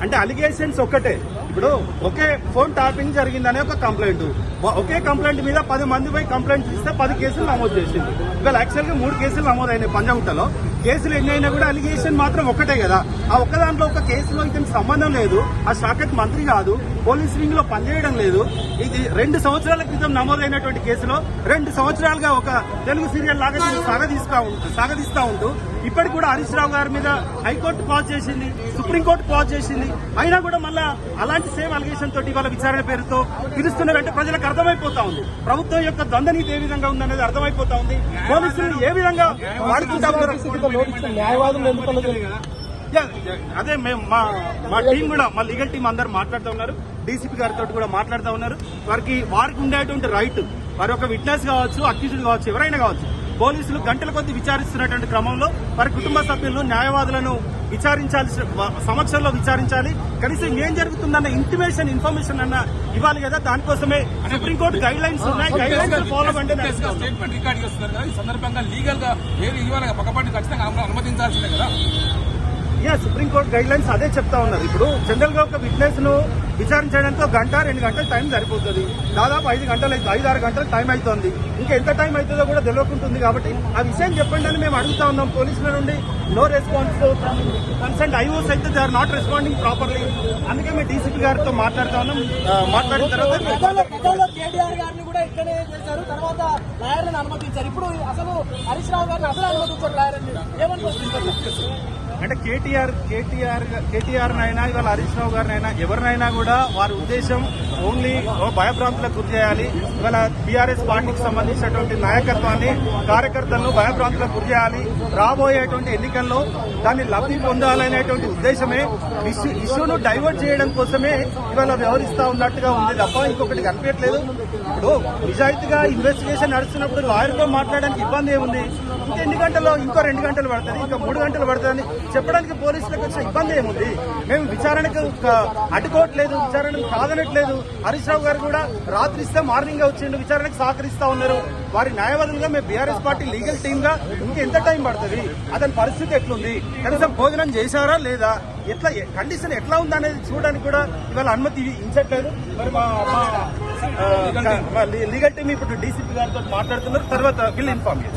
అంటే అలిగేషన్స్ ఒక్కటే. ఇప్పుడు ఒకే ఫోన్ ట్యాపింగ్ జరిగిందనే ఒక కంప్లైంట్, ఒకే కంప్లైంట్ మీద 10 మందిపై కంప్లైంట్ ఇస్తే 10 కేసులు నమోదు చేసింది. ఇవాళ యాక్చువల్ గా 3 కేసులు నమోదైనాయి పంజాగుట్టలో. కేసులు ఎన్ని అయినా కూడా అలిగేషన్ మాత్రం ఒకటే కదా. ఆ ఒక్క దాంట్లో ఒక కేసులో ఇతనికి సంబంధం లేదు, ఆ శాఖకు మంత్రి కాదు, పోలీస్ వింగ్ లో పనిచేయడం లేదు. ఇది 2 సంవత్సరాల క్రితం నమోదైనటువంటి కేసులో 2 సంవత్సరాలుగా ఒక తెలుగు సీరియల్ లాగా సాగదీస్తా ఉంటూ ఇప్పటికి కూడా హరీష్ రావు గారి మీద హైకోర్టు పాజ్ చేసింది, సుప్రీంకోర్టు పాజ్ చేసింది. అయినా కూడా మళ్ళా అలాంటి సేమ్ అలిగేషన్ తోటి ఇవాళ విచారణ పేరుతో పిలుస్తున్నారంటే ప్రజలకు అర్థమైపోతా ఉంది ప్రభుత్వం యొక్క ద్వంద్వనీతి ఏ విధంగా ఉందనేది అర్థమైపోతా ఉంది. పోలీసులు ఏ విధంగా వాడుకుంటా అదే మేము మా టీం కూడా మా లీగల్ టీం అందరు మాట్లాడుతూ ఉన్నారు, డీసీపీ గారితో కూడా మాట్లాడుతూ ఉన్నారు. వారికి ఉండేటువంటి రైట్, వారి ఒక విట్నెస్ కావచ్చు, అక్యూజ్డ్ కావచ్చు, ఎవరైనా కావచ్చు, పోలీసులు గంటల కొద్ది విచారిస్తున్నటువంటి క్రమంలో వారి కుటుంబ సభ్యులను, న్యాయవాదులను సమక్షంలో విచారించాలి. కనీసం ఏం జరుగుతుందన్న ఇన్ఫర్మేషన్ అన్న ఇవ్వాలి కదా. దానికోసమే సుప్రీంకోర్టు గైడ్ లైన్స్ ఉన్నాయి, గైడ్ లైన్స్ ఫాలో అంటే సందర్భంగా లీగల్ గా పక్కపాటి ఖచ్చితంగా అనుమతించాల్సిందే కదా. సుప్రీంకోర్టు గైడ్ లైన్స్ అదే చెప్తా ఉన్నారు. ఇప్పుడు జనరల్ గా ఒక విట్నెస్ ను విచారించడానికి 1 గంట 2 గంటల టైం సరిపోతుంది. దాదాపు 5 గంటలు 5-6 గంటలు టైం అవుతుంది. ఇంకా ఎంత టైం అవుతుందో కూడా తెలియకుంటుంది. కాబట్టి ఆ విషయం చెప్పండి అని మేము అడుగుతా ఉన్నాం పోలీసుల నుండి. No response. కన్సర్న్ ఐఓస్ అయితే they are not responding properly. అందుకే మేము డీసీపీ గారితో మాట్లాడుతా ఉన్నాం. మాట్లాడిన తర్వాత కేటీఆర్ గారిని కూడా ఇక్కడే చేశారు, తర్వాత లాయర్లను అనుమతించారు. ఇప్పుడు అసలు హరీష్ రావు గారిని అసలు అనుమతించారు లాయర్ని. ఏమనుకుంటున్నారు అంటే కేటీఆర్ నైనా ఇవాళ హరీష్ రావు గారినైనా ఎవరినైనా కూడా వారి ఉద్దేశం ఓన్లీ భయభ్రాంతులకు గురి చేయాలి. ఇవాళ బీఆర్ఎస్ పార్టీకి సంబంధించినటువంటి నాయకత్వాన్ని, కార్యకర్తలను భయభ్రాంతులకు గురి చేయాలి. రాబోయేటువంటి ఎన్నికల్లో దాన్ని లబ్ధి పొందాలనేటువంటి ఉద్దేశమే, ఇష్యూను డైవర్ట్ చేయడం కోసమే ఇవాళ వ్యవహరిస్తా ఉన్నట్టుగా ఉంది తప్ప ఇంకొకటి కనిపించట్లేదు. ఇప్పుడు నిజాయితీగా ఇన్వెస్టిగేషన్ నడుస్తున్నప్పుడు లాయర్తో మాట్లాడడానికి ఇబ్బంది ఏముంది? ఇంకెన్ని గంటల్లో ఇంకో 2 గంటలు పడుతుంది, ఇంకా 3 గంటలు పడుతుందని చెప్పడానికి పోలీసులకు వచ్చిన ఇబ్బంది ఏముంది? మేము విచారణకు అడ్డుకోవట్లేదు, విచారణకు కాదనట్లేదు. హరీష్ రావు గారు కూడా రాత్రి ఇస్తే మార్నింగ్ వచ్చిండు, విచారణకు సహకరిస్తా ఉన్నారు. వారి న్యాయవాదులుగా మేము బీఆర్ఎస్ పార్టీ లీగల్ టీమ్ గా ఇంకెంత టైం పడుతుంది? అతని పరిస్థితి ఎట్లుంది? కనీసం భోజనం చేశారా లేదా, ఎట్లా కండిషన్ ఎట్లా ఉందనేది చూడడానికి కూడా ఇవాళ అనుమతి ఇచ్చట్లేదు. మరి మా లీగల్ టీం ఇప్పుడు డీసీపీ గారితో మాట్లాడుతున్నారు. తర్వాత వీళ్ళు ఇన్ఫార్మ్ చేస్తారు.